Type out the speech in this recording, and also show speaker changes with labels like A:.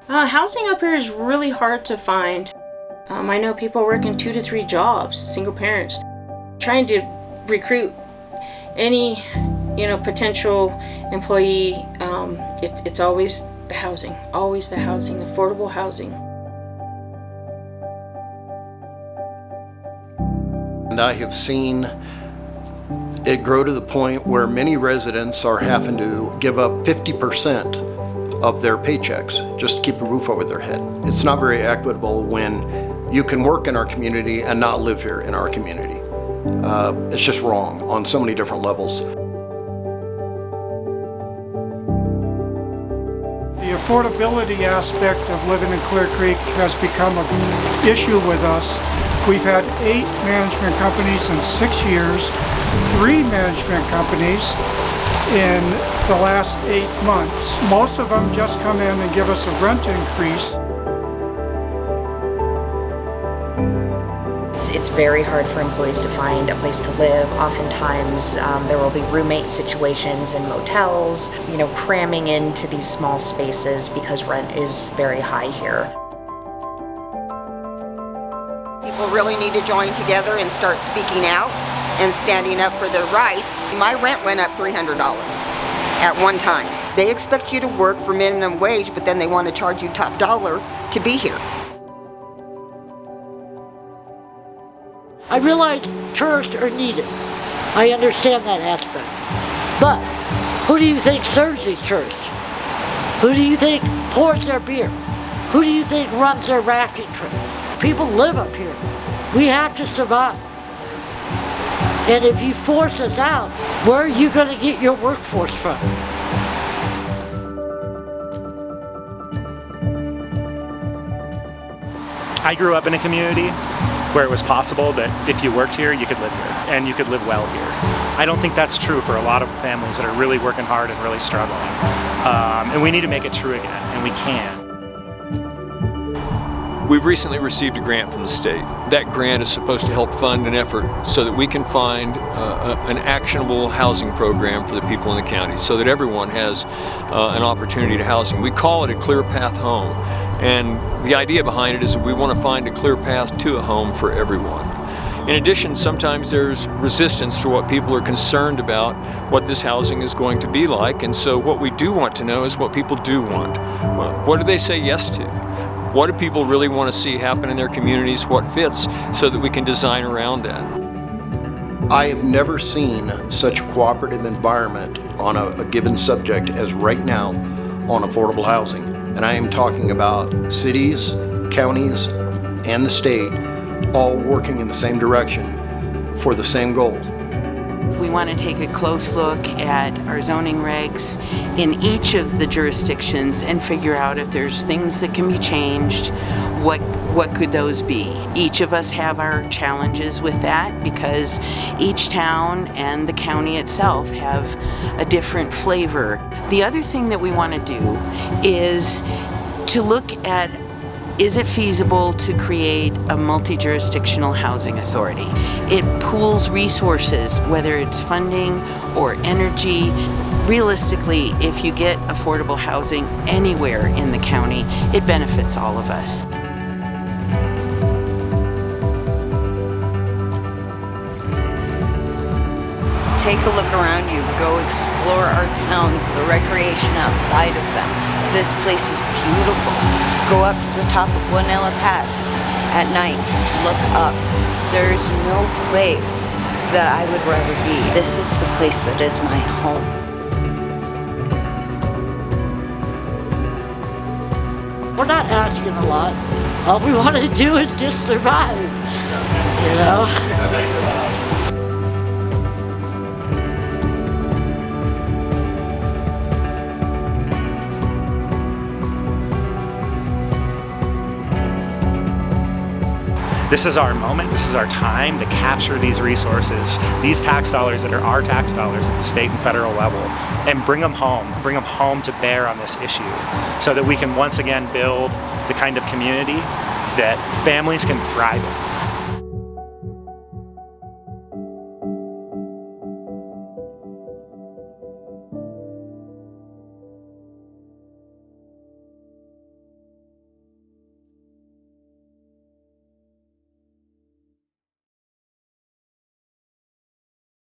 A: Housing up here is really hard to find. I know people working 2 to 3 jobs, single parents, trying to recruit any, potential employee. It's always the housing, affordable housing.
B: And I have seen it grow to the point where many residents are having to give up 50% of their paychecks just to keep a roof over their head. It's not very equitable when you can work in our community and not live here in our community. It's just wrong on so many different levels.
C: The affordability aspect of living in Clear Creek has become an issue with us. We've had 8 management companies in 6 years, 3 management companies in the last 8 months. Most of them just come in and give us a rent increase.
D: It's very hard for employees to find a place to live. Oftentimes there will be roommate situations in motels, cramming into these small spaces because rent is very high here.
E: People really need to join together and start speaking out and standing up for their rights. My rent went up $300 at one time. They expect you to work for minimum wage, but then they want to charge you top dollar to be here.
F: I realize tourists are needed. I understand that aspect. But who do you think serves these tourists? Who do you think pours their beer? Who do you think runs their rafting trips? People live up here. We have to survive. And if you force us out, where are you going to get your workforce from?
G: I grew up in a community where it was possible that if you worked here, you could live here, and you could live well here. I don't think that's true for a lot of families that are really working hard and really struggling. And we need to make it true again, and we can.
H: We've recently received a grant from the state. That grant is supposed to help fund an effort so that we can find an actionable housing program for the people in the county so that everyone has an opportunity to housing. We call it a clear path home. And the idea behind it is that we want to find a clear path to a home for everyone. In addition, sometimes there's resistance to what people are concerned about, what this housing is going to be like. And so what we do want to know is what people do want. What do they say yes to? What do people really want to see happen in their communities? What fits, so that we can design around that?
B: I have never seen such a cooperative environment on a given subject as right now on affordable housing. And I am talking about cities, counties, and the state all working in the same direction for the same goal.
I: We want to take a close look at our zoning regs in each of the jurisdictions and figure out if there's things that can be changed, what could those be? Each of us have our challenges with that because each town and the county itself have a different flavor. The other thing that we want to do is to look at, is it feasible to create a multi-jurisdictional housing authority? It pools resources, whether it's funding or energy. Realistically, if you get affordable housing anywhere in the county, it benefits all of us.
J: Take a look around you, go explore our towns, the recreation outside of them. This place is beautiful. Go up to the top of Guanella Pass at night, look up. There's no place that I would rather be. This is the place that is my home.
F: We're not asking a lot. All we want to do is just survive, you know?
G: This is our moment, this is our time to capture these resources, these tax dollars that are our tax dollars at the state and federal level, and bring them home to bear on this issue, so that we can once again build the kind of community that families can thrive in.